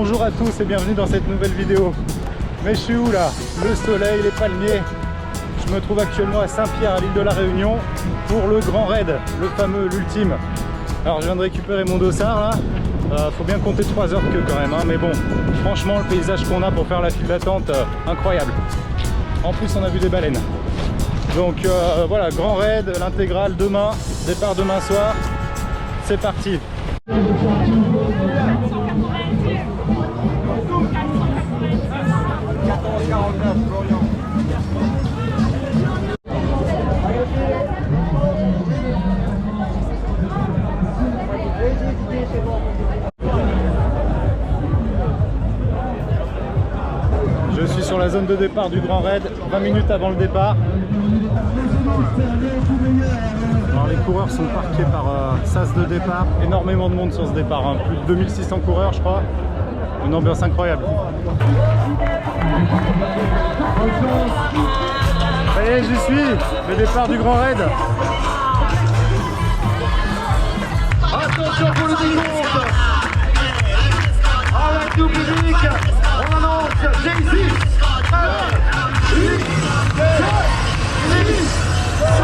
Bonjour à tous et bienvenue dans cette nouvelle vidéo. Mais je suis où là? Le soleil, les palmiers. Je me trouve actuellement à Saint-Pierre, à l'île de la Réunion, pour le grand raid, le fameux, l'ultime. Alors je viens de récupérer mon dossard là. Faut bien compter 3 heures de queue quand même, hein. Mais bon, franchement le paysage qu'on a pour faire la file d'attente, incroyable. En plus on a vu des baleines. Donc voilà, grand raid, l'intégrale demain, départ demain soir. C'est parti. Je suis sur la zone de départ du Grand Raid, 20 minutes avant le départ. Alors les coureurs sont parqués par sas de départ, énormément de monde sur ce départ, hein. Plus de 2600 coureurs je crois, une ambiance incroyable. Ça y est, j'y suis, le départ du Grand Raid. Attention pour le décompte. Avec tout public, on annonce Jay-Z. 1, 8, 7, 6, 5,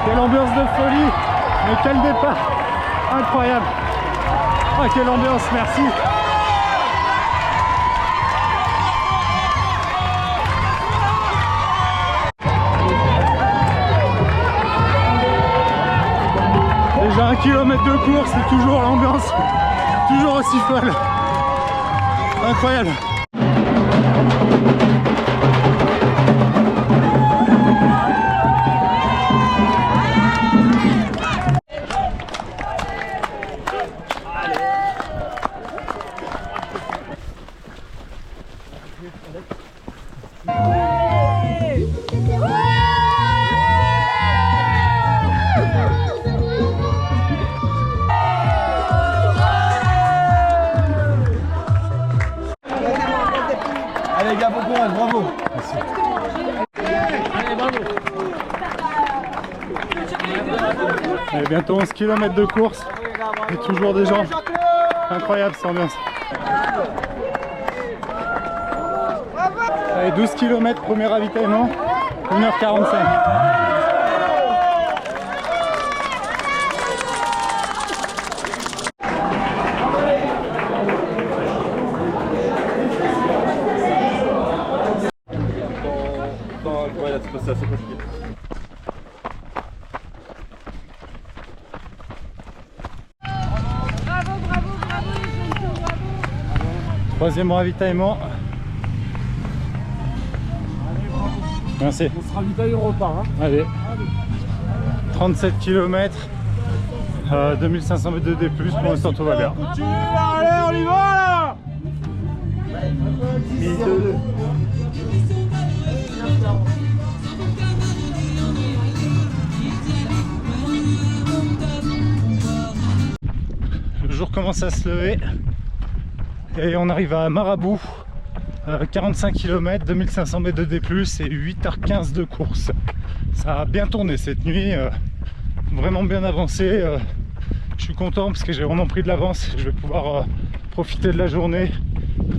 Quelle ambiance de folie, mais quel départ incroyable. Ah, quelle ambiance, merci. Déjà 1 kilomètre de course, c'est toujours l'ambiance, toujours aussi folle. Incroyable. Allez les gars, bon courage, bravo. Merci. Allez, bravo. Allez, bientôt 11 km de course et toujours des gens. Incroyable cette ambiance. Allez, 12 km, premier ravitaillement, 1h45. C'est assez compliqué. Bravo, bravo, bravo les champions, bravo. Troisième ravitaillement. Merci. On se ravitaille et on repart. Hein. Allez. 37 km, 2500 mètres de D+, pour l'instant tout va bien. Allez, on y va là. Le jour commence à se lever et on arrive à Marabout, 45 km, 2500 mètres de D+, et 8h15 de course. Ça a bien tourné cette nuit, vraiment bien avancé. Je suis content parce que j'ai vraiment pris de l'avance. Je vais pouvoir profiter de la journée,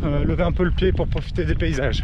lever un peu le pied pour profiter des paysages.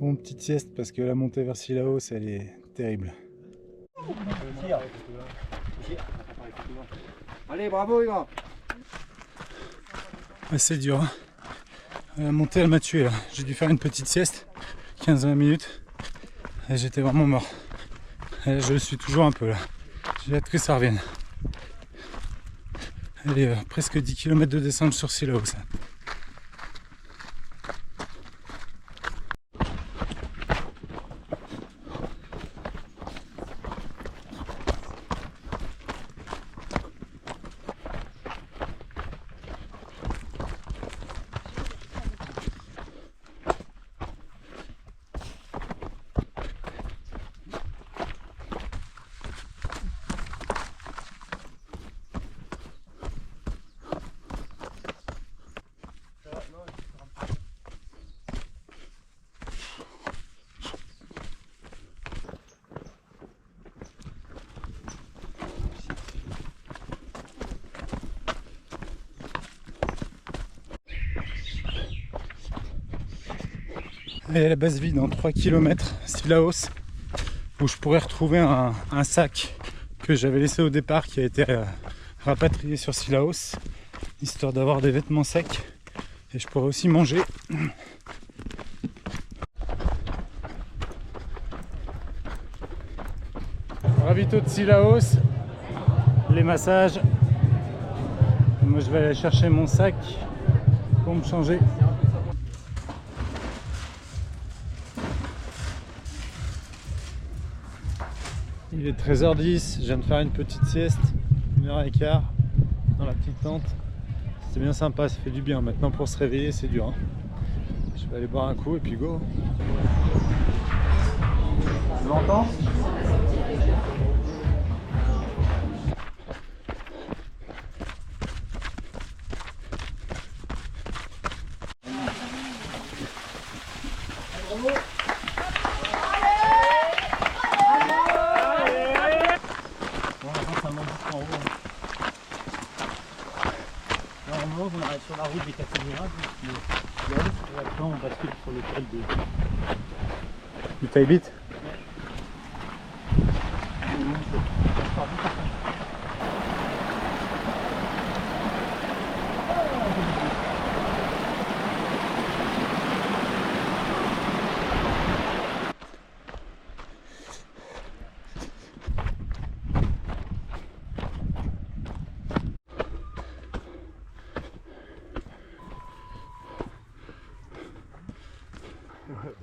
Bon, petite sieste parce que la montée vers Sillaos, elle est terrible. Allez, bravo les gars. C'est dur, hein. La montée, elle m'a tué là. J'ai dû faire une petite sieste, 15-20 minutes, et j'étais vraiment mort. Et je le suis toujours un peu là. J'ai hâte que ça revienne. Allez, presque 10 km de descente sur Sillaos. Et la base vide en 3 km, Sillaos, où je pourrais retrouver un sac que j'avais laissé au départ qui a été rapatrié sur Sillaos, histoire d'avoir des vêtements secs et je pourrais aussi manger. Ravito de Sillaos, les massages. Et moi je vais aller chercher mon sac pour me changer. Il est 13h10, je viens de faire une petite sieste, 1h15 dans la petite tente. C'était bien sympa, ça fait du bien. Maintenant pour se réveiller c'est dur, hein. Je vais aller boire un coup et puis go. Tu m'entends ? On arrive sur la route des Catémirables et après on bascule sur le col Du Taibit ?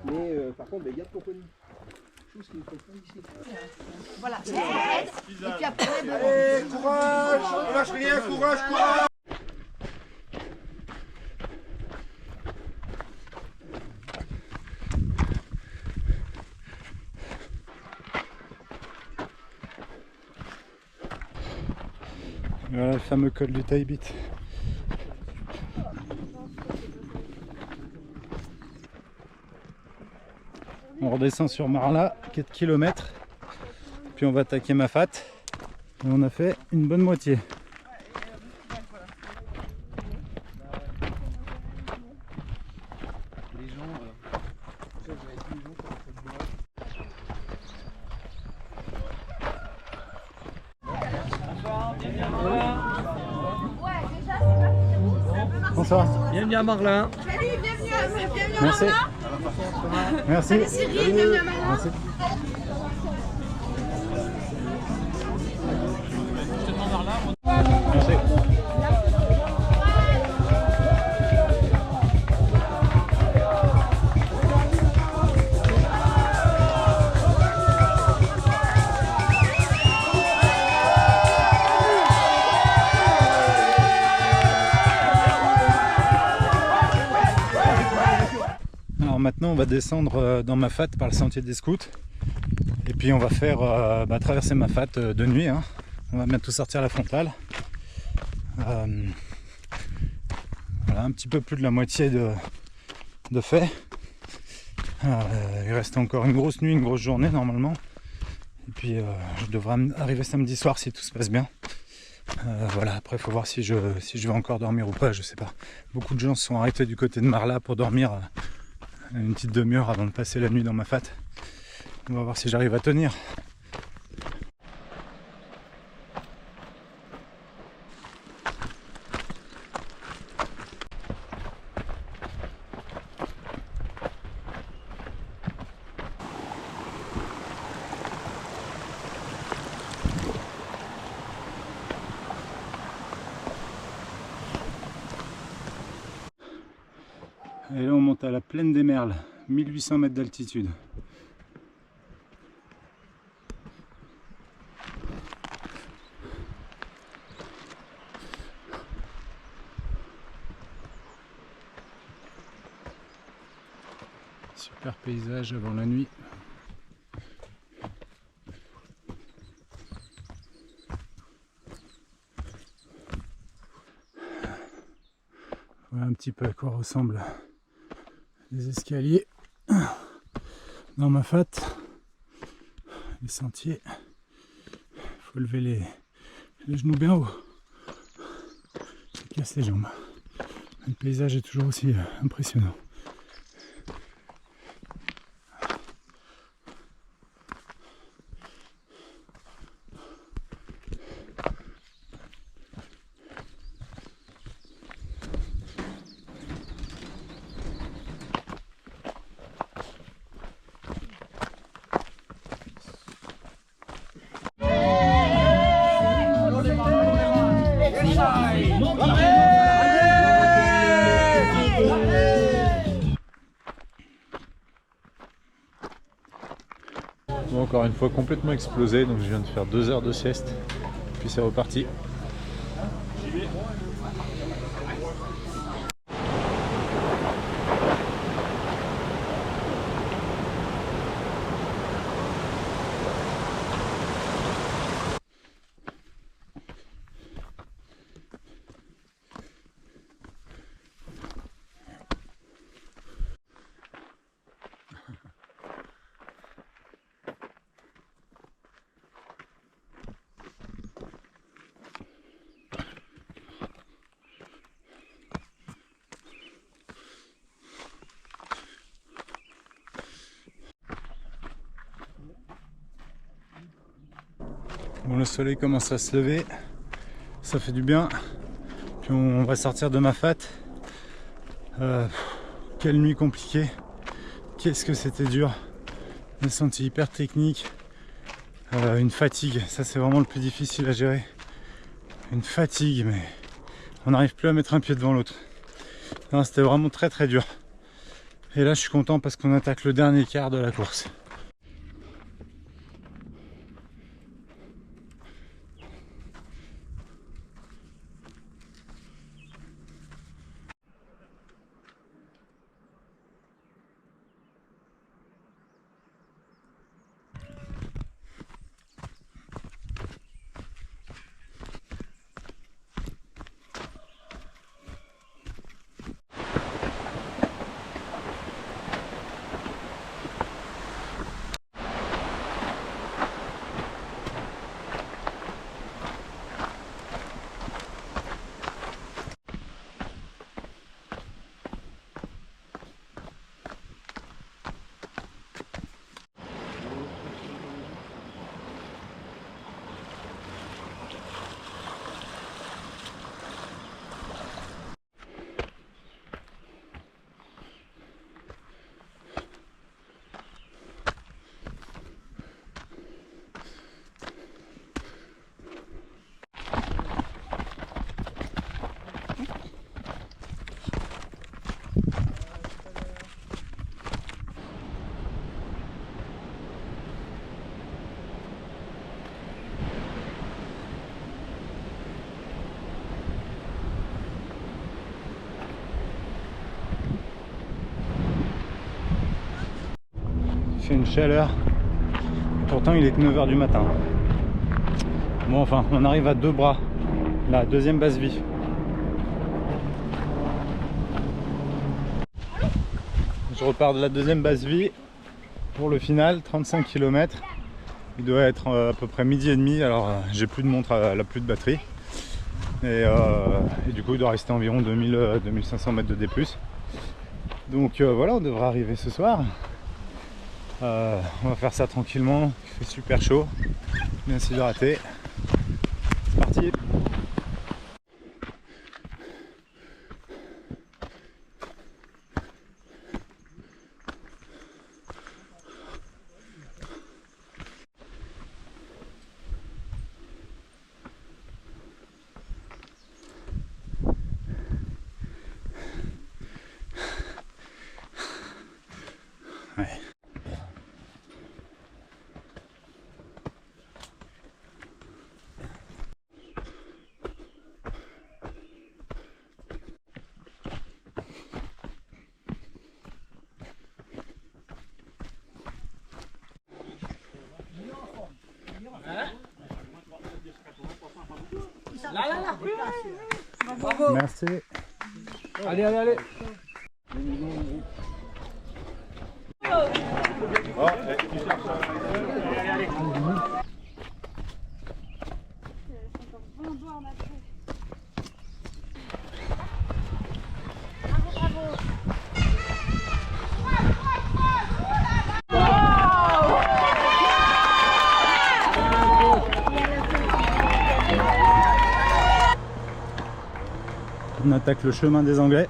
Mais par contre, garde ton pony. Chose qu'il ne faut pas ici. Voilà, c'est aide. Et puis après, Allez, courage! On lâche rien, courage, courage! Voilà le fameux col du Taibit. On redescend sur Marla, 4 km, puis on va attaquer Mafat. Et on a fait une bonne moitié. Bonsoir. Bienvenue à Marlin. Salut, bienvenue à Merci. Merci. Salut Cyril, bienvenue à Marlin. Merci. Merci. Alors maintenant on va descendre dans Mafat par le sentier des scouts et puis on va faire traverser Mafat de nuit, hein. On va bientôt sortir la frontale. Voilà, un petit peu plus de la moitié de fait. Il reste encore une grosse nuit, une grosse journée normalement. Et puis je devrais arriver samedi soir si tout se passe bien. Voilà, après il faut voir si je vais encore dormir ou pas, je sais pas. Beaucoup de gens se sont arrêtés du côté de Marla pour dormir Une petite demi-heure avant de passer la nuit dans Mafate. On va voir si j'arrive à tenir. Et là on monte à la plaine des Merles, 1800 mètres d'altitude. Super paysage avant la nuit. Voilà un petit peu à quoi ressemblent les escaliers dans Mafate, les sentiers. Il faut lever les genoux bien haut, ça casse les jambes. Le paysage est toujours aussi impressionnant. Bon, encore une fois complètement explosé, donc je viens de faire 2 heures de sieste, puis c'est reparti. Bon, le soleil commence à se lever, ça fait du bien. Puis on va sortir de Mafate. Quelle nuit compliquée. Qu'est-ce que c'était dur. Des sentiers hyper techniques. Une fatigue, ça c'est vraiment le plus difficile à gérer. Une fatigue, mais on n'arrive plus à mettre un pied devant l'autre. C'était vraiment très très dur. Et là je suis content parce qu'on attaque le dernier quart de la course. Il fait une chaleur, pourtant il est que 9 h du matin. Bon, enfin on arrive à 2 bras, la deuxième base vie. Je repars de la deuxième base vie pour le final, 35 km. Il doit être à peu près 12h30, alors j'ai plus de montre, elle a plus de batterie. Et du coup il doit rester environ 2000-2500 mètres de D+. Donc voilà, on devrait arriver ce soir. On va faire ça tranquillement, il fait super chaud, bien s'hydrater. C'est parti. Ouais. Merci. Allez, allez, allez. On attaque le chemin des Anglais.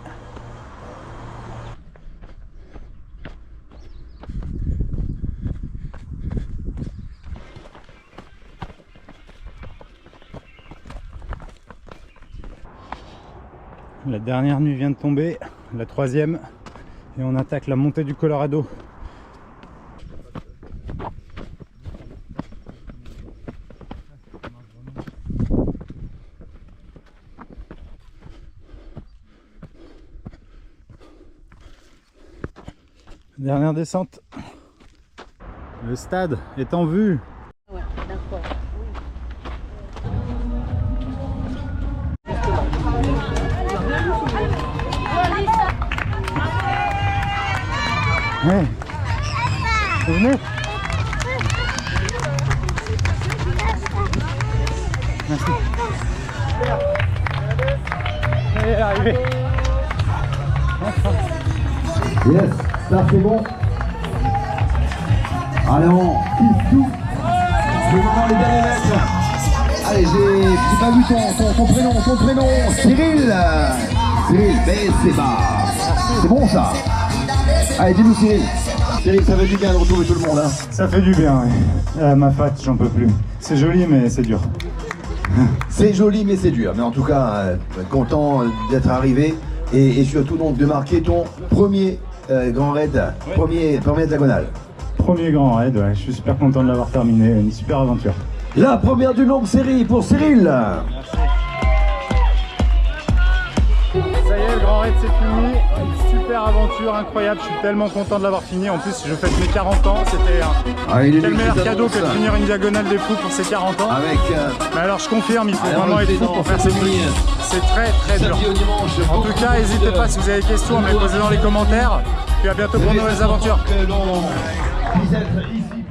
La dernière nuit vient de tomber, la troisième, et on attaque la montée du Colorado. Dernière descente. Le stade est en vue. Ouais, d'accord. Ouais. Vous venez? Merci. Elle est arrivée. Yes, ça c'est bon. Allez, on kiffe tout. C'est maintenant les derniers mètres. Allez, j'ai pas vu ton prénom. Cyril. Cyril, mais c'est bas. C'est bon ça. Allez, dis-nous Cyril. Cyril, ça fait du bien de retrouver tout le monde. Hein. Ça fait du bien, ouais. Ma fat, j'en peux plus. C'est joli, mais c'est dur. C'est joli, mais c'est dur. Mais en tout cas, content d'être arrivé. Et surtout donc de marquer ton premier grand raid, première diagonale. Premier grand raid, ouais. Je suis super content de l'avoir terminé. Une super aventure. La première d'une longue série pour Cyril. Merci. Ça y est, le grand raid c'est fini. Une super aventure incroyable. Je suis tellement content de l'avoir fini. En plus, je fête mes 40 ans. C'était quel meilleur cadeau que de finir une diagonale des fous pour ses 40 ans. Avec. Mais alors, je confirme, il faut vraiment être fou pour faire ces trucs. C'est très très dur. En tout cas, n'hésitez pas si vous avez des questions à me les poser dans les commentaires. Puis à bientôt pour de nouvelles aventures. Que l'on puisse être ici